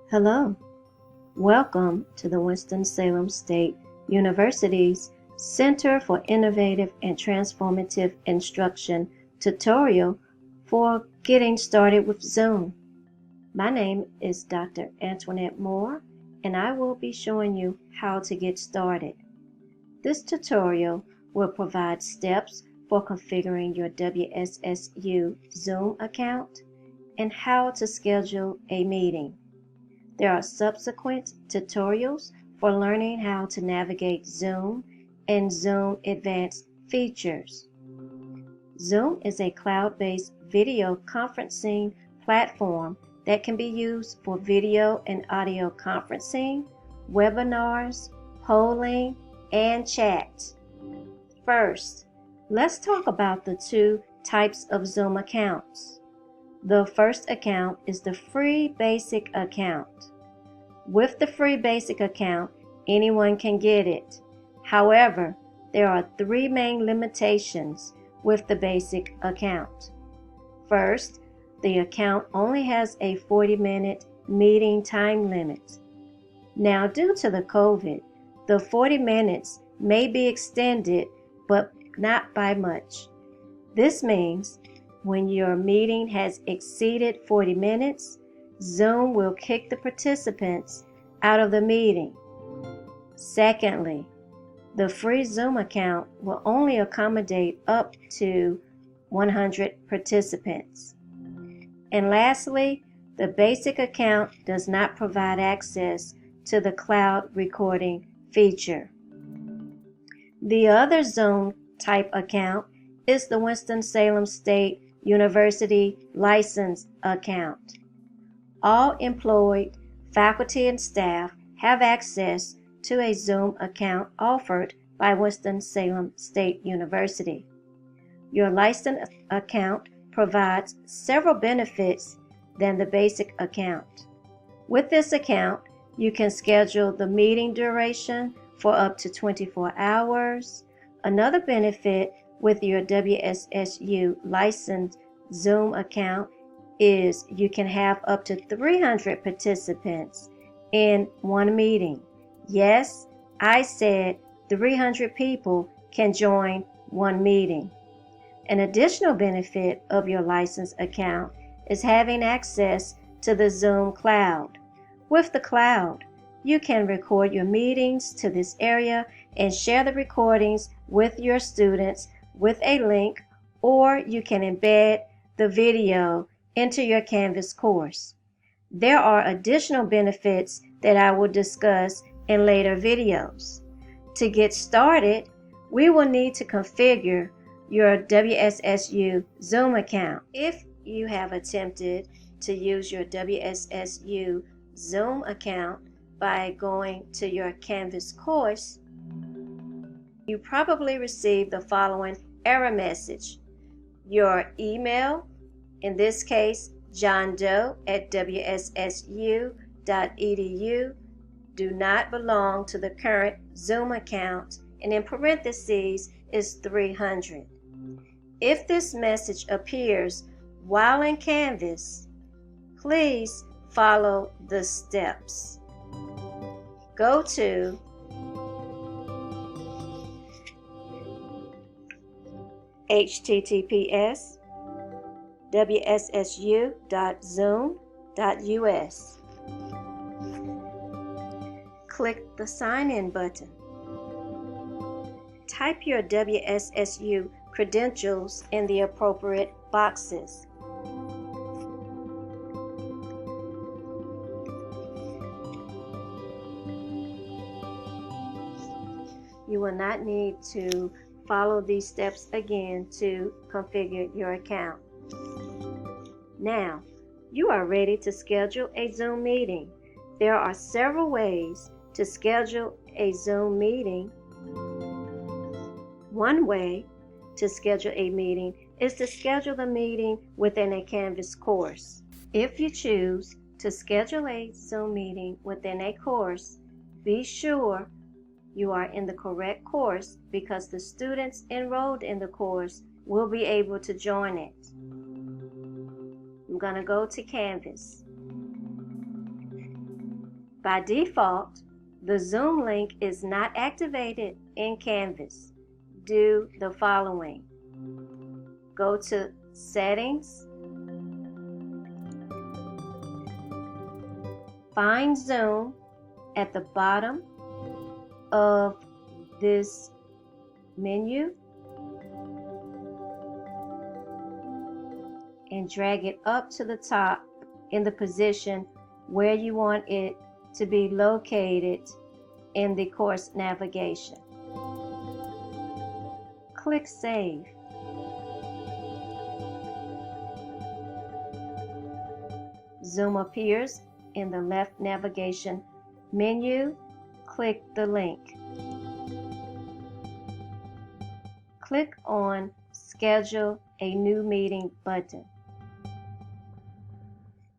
Hello, welcome to the Winston-Salem State University's Center for Innovative and Transformative Instruction tutorial for getting started with Zoom. My name is Dr. Antoinette Moore, and I will be showing you how to get started. This tutorial will provide steps for configuring your WSSU Zoom account and how to schedule a meeting. There are subsequent tutorials for learning how to navigate Zoom and Zoom advanced features. Zoom is a cloud-based video conferencing platform that can be used for video and audio conferencing, webinars, polling, and chat. First, let's talk about the two types of Zoom accounts. The first account is the free basic account. With the free basic account, anyone can get it. However, there are three main limitations with the basic account. First, the account only has a 40-minute meeting time limit. Now, due to the COVID, the 40 minutes may be extended, but not by much. This means when your meeting has exceeded 40 minutes, Zoom will kick the participants out of the meeting. Secondly, the free Zoom account will only accommodate up to 100 participants. And lastly, the basic account does not provide access to the cloud recording feature. The other Zoom type account is the Winston-Salem State University License account. All employed faculty and staff have access to a Zoom account offered by Winston-Salem State University. Your license account provides several benefits than the basic account. With this account, you can schedule the meeting duration for up to 24 hours. Another benefit with your WSSU licensed Zoom account is you can have up to 300 participants in one meeting. Yes, I said 300 people can join one meeting. An additional benefit of your license account is having access to the Zoom cloud. With the cloud, you can record your meetings to this area and share the recordings with your students with a link, or you can embed the video into your Canvas course. There are additional benefits that I will discuss in later videos. To get started, we will need to configure your WSSU Zoom account. If you have attempted to use your WSSU Zoom account by going to your Canvas course, you probably received the following error message. Your email, in this case, johndoe@wssu.edu, do not belong to the current Zoom account, and in parentheses is 300. If this message appears while in Canvas, please follow the steps. Go to https://wssu.zoom.us. Click the Sign In button. Type your WSSU credentials in the appropriate boxes. You will not need to follow these steps again to configure your account. Now, you are ready to schedule a Zoom meeting. There are several ways to schedule a Zoom meeting. One way to schedule a meeting is to schedule the meeting within a Canvas course. If you choose to schedule a Zoom meeting within a course, be sure you are in the correct course because the students enrolled in the course will be able to join it. I'm going to go to Canvas. By default, the Zoom link is not activated in Canvas. Do the following. Go to Settings, find Zoom at the bottom of this menu and drag it up to the top in the position where you want it to be located in the course navigation. Click Save. Zoom appears in the left navigation menu. Click the link. Click on Schedule a New Meeting button.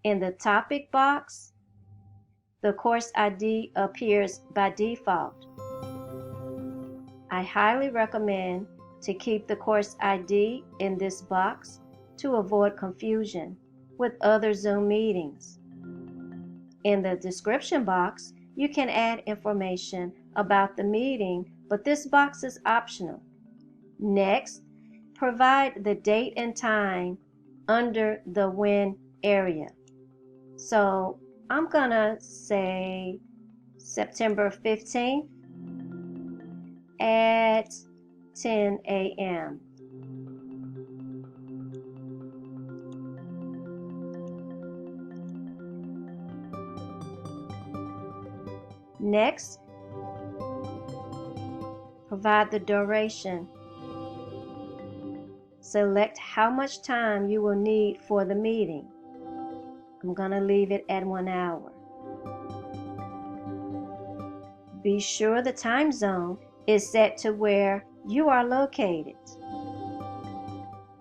In the topic box, the course ID appears by default. I highly recommend to keep the course ID in this box to avoid confusion with other Zoom meetings. In the description box, you can add information about the meeting, but this box is optional. Next, provide the date and time under the when area. So I'm gonna say September 15th at 10 a.m. Next, provide the duration. Select how much time you will need for the meeting. I'm going to leave it at 1 hour. Be sure the time zone is set to where you are located.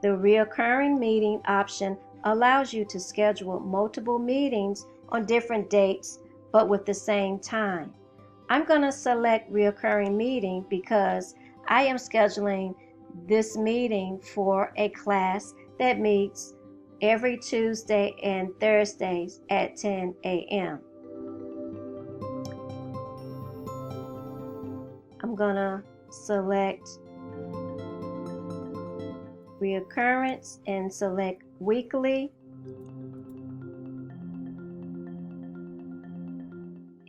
The Reoccurring Meeting option allows you to schedule multiple meetings on different dates but with the same time. I'm going to select Reoccurring Meeting because I am scheduling this meeting for a class that meets every Tuesday and Thursdays at 10 a.m. I'm going to select Reoccurrence and select Weekly.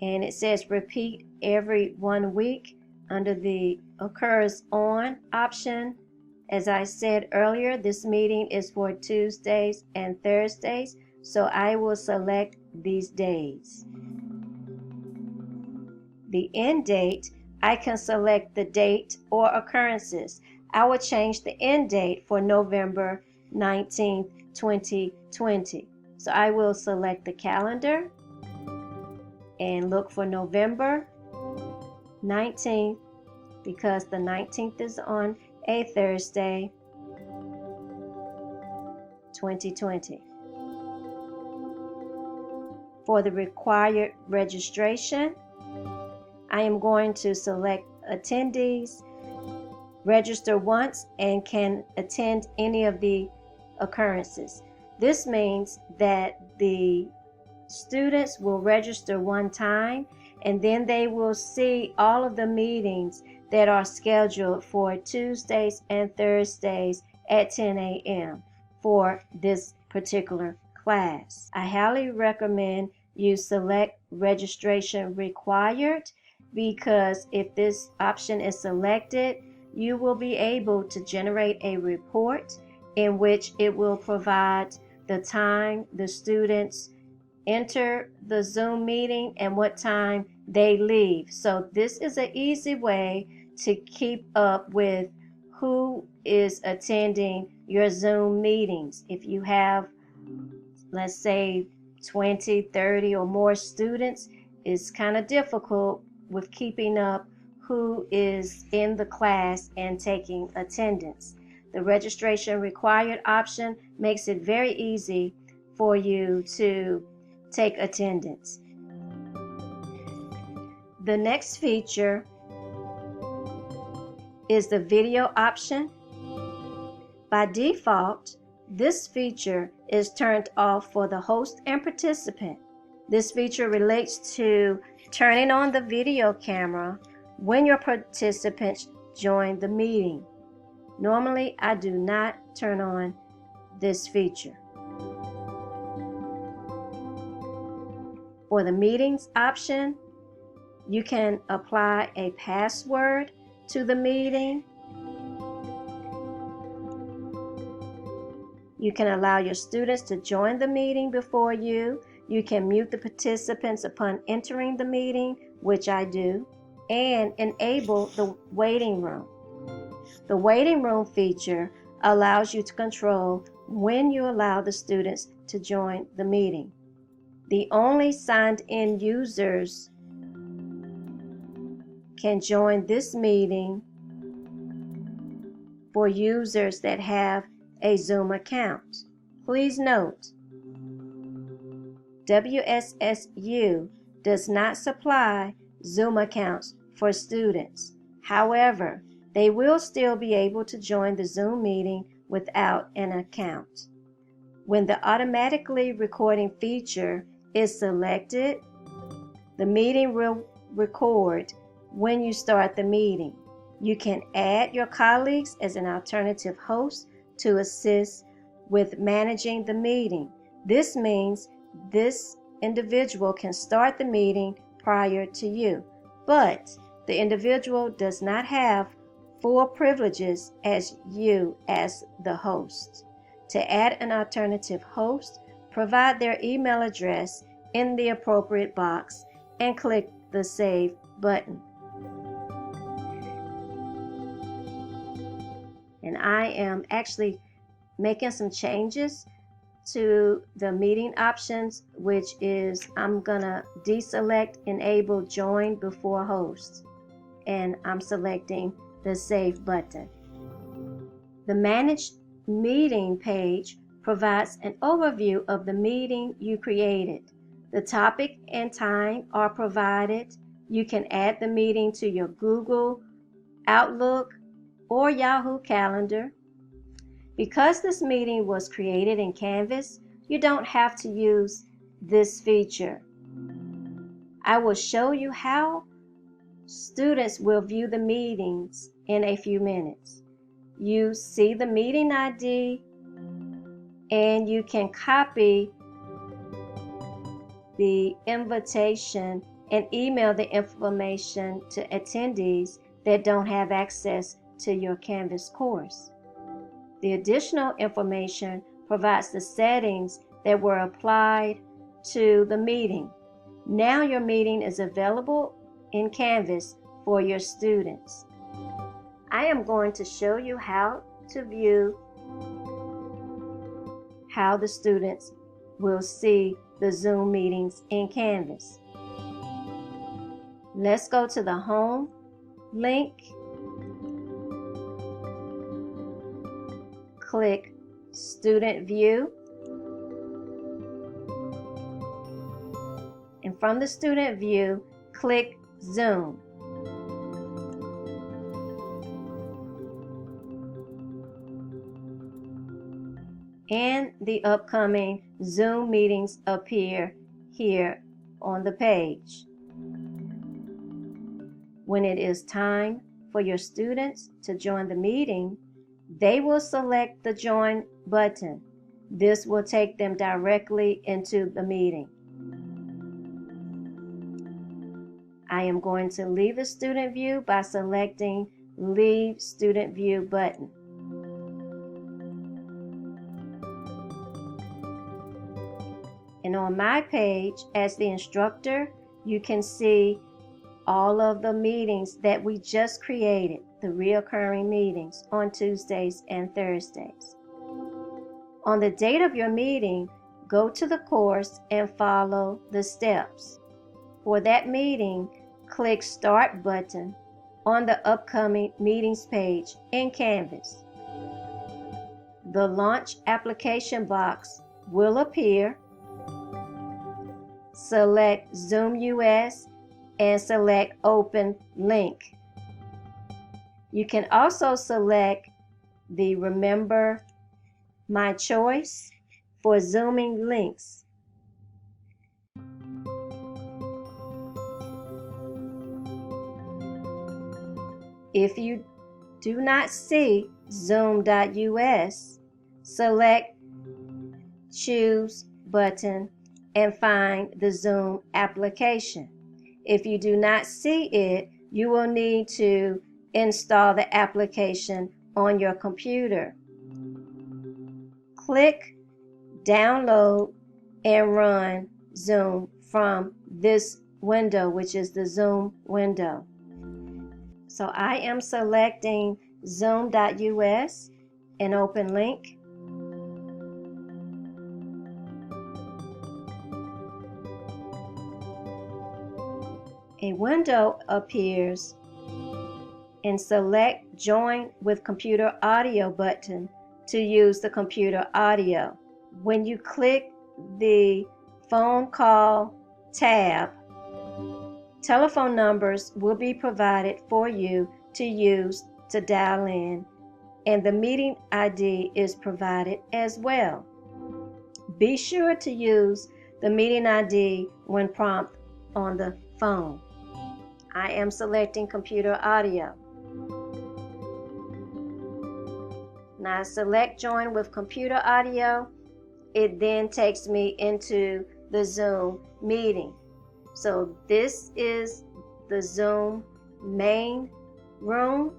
And it says repeat every 1 week under the Occurs On option. As I said earlier, this meeting is for Tuesdays and Thursdays, so I will select these days. The end date, I can select the date or occurrences. I will change the end date for November 19th, 2020. So I will select the calendar and look for November 19th because the 19th is on a Thursday, 2020. For the required registration, I am going to select attendees, register once, and can attend any of the occurrences. This means that the students will register one time and then they will see all of the meetings that are scheduled for Tuesdays and Thursdays at 10 a.m. for this particular class. I highly recommend you select registration required because if this option is selected, you will be able to generate a report in which it will provide the time the students enter the Zoom meeting and what time they leave. So this is an easy way to keep up with who is attending your Zoom meetings. If you have, let's say, 20, 30 or more students, it's kind of difficult with keeping up who is in the class and taking attendance. The registration required option makes it very easy for you to take attendance. The next feature is the video option. By default, this feature is turned off for the host and participant. This feature relates to turning on the video camera when your participants join the meeting. Normally, I do not turn on this feature. For the meetings option, you can apply a password to the meeting. You can allow your students to join the meeting before you. You can mute the participants upon entering the meeting, which I do, and enable the waiting room. The waiting room feature allows you to control when you allow the students to join the meeting. The only signed-in users can join this meeting for users that have a Zoom account. Please note, WSSU does not supply Zoom accounts for students. However, they will still be able to join the Zoom meeting without an account. When the automatically recording feature is selected, the meeting will record when you start the meeting. You can add your colleagues as an alternative host to assist with managing the meeting. This means this individual can start the meeting prior to you, but the individual does not have full privileges as you as the host. To add an alternative host, provide their email address in the appropriate box and click the Save button. And I am actually making some changes to the meeting options, which is I'm gonna deselect enable join before host, and I'm selecting the Save button. The Manage Meeting page provides an overview of the meeting you created. The topic and time are provided. You can add the meeting to your Google, Outlook, or Yahoo Calendar. Because this meeting was created in Canvas, you don't have to use this feature. I will show you how students will view the meetings in a few minutes. You see the meeting ID, and you can copy the invitation and email the information to attendees that don't have access to your Canvas course. The additional information provides the settings that were applied to the meeting. Now your meeting is available in Canvas for your students. I am going to show you how to view how the students will see the Zoom meetings in Canvas. Let's go to the Home link. Click Student View. And from the Student View, click Zoom. And the upcoming Zoom meetings appear here on the page. When it is time for your students to join the meeting, they will select the Join button. This will take them directly into the meeting. I am going to leave the student view by selecting Leave Student View button. And on my page, as the instructor, you can see all of the meetings that we just created, the reoccurring meetings on Tuesdays and Thursdays. On the date of your meeting, go to the course and follow the steps. For that meeting, click Start button on the upcoming meetings page in Canvas. The Launch Application box will appear. Select Zoom US and select Open Link. You can also select the Remember My Choice for zooming links. If you do not see Zoom.us, select Choose button and find the Zoom application. If you do not see it, you will need to install the application on your computer. Click Download and run Zoom from this window, which is the Zoom window. So I am selecting Zoom.us, an open link. A window appears, and select Join with Computer Audio button to use the computer audio. When you click the phone call tab, telephone numbers will be provided for you to use to dial in, and the meeting ID is provided as well. Be sure to use the meeting ID when prompted on the phone. I am selecting computer audio. Now select Join with Computer Audio. It then takes me into the Zoom meeting. So this is the Zoom main room.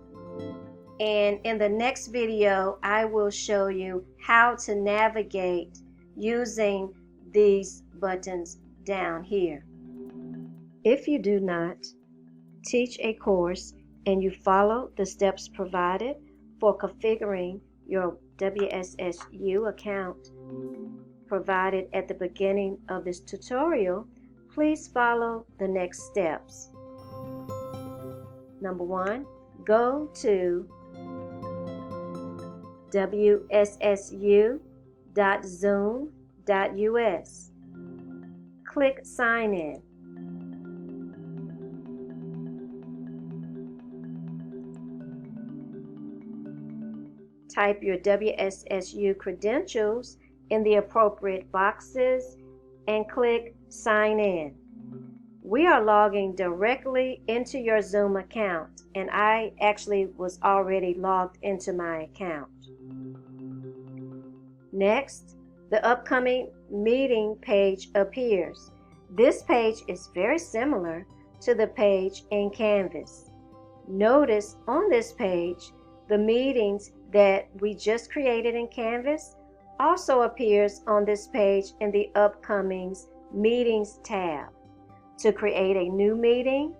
And in the next video, I will show you how to navigate using these buttons down here. If you do not teach a course and you follow the steps provided for configuring your WSSU account provided at the beginning of this tutorial, please follow the next steps. Number 1, go to WSSU.Zoom.us. Click Sign In. Type your WSSU credentials in the appropriate boxes and click Sign In. We are logging directly into your Zoom account, and I actually was already logged into my account. Next, the upcoming meeting page appears. This page is very similar to the page in Canvas. Notice on this page, the meetings that we just created in Canvas also appears on this page in the Upcoming Meetings tab. To create a new meeting,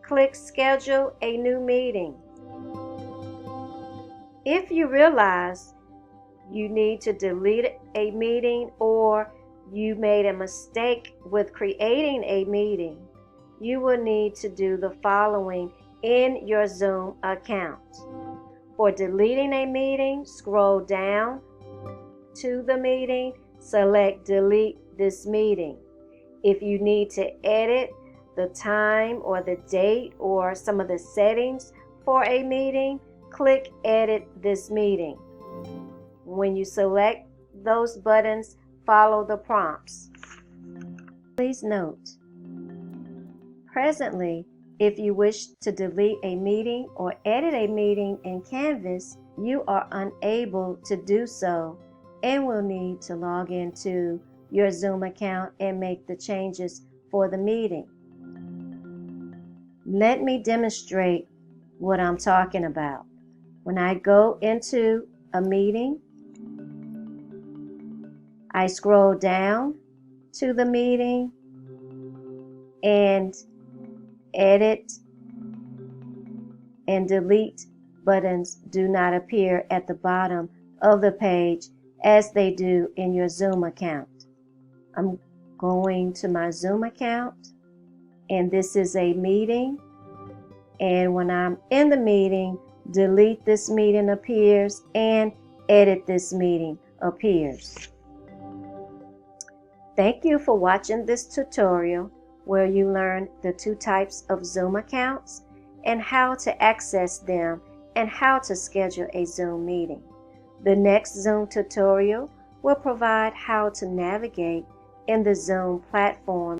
click Schedule a New Meeting. If you realize you need to delete a meeting or you made a mistake with creating a meeting, you will need to do the following in your Zoom account. For deleting a meeting, scroll down to the meeting, select Delete this meeting. If you need to edit the time or the date or some of the settings for a meeting, click Edit this meeting. When you select those buttons, follow the prompts. Please note, presently, if you wish to delete a meeting or edit a meeting in Canvas, you are unable to do so and will need to log into your Zoom account and make the changes for the meeting. Let me demonstrate what I'm talking about. When I go into a meeting, I scroll down to the meeting and Edit and Delete buttons do not appear at the bottom of the page as they do in your Zoom account. I'm going to my Zoom account, and this is a meeting, and when I'm in the meeting, Delete this meeting appears and Edit this meeting appears. Thank you for watching this tutorial where you learn the 2 types of Zoom accounts and how to access them and how to schedule a Zoom meeting. The next Zoom tutorial will provide how to navigate in the Zoom platform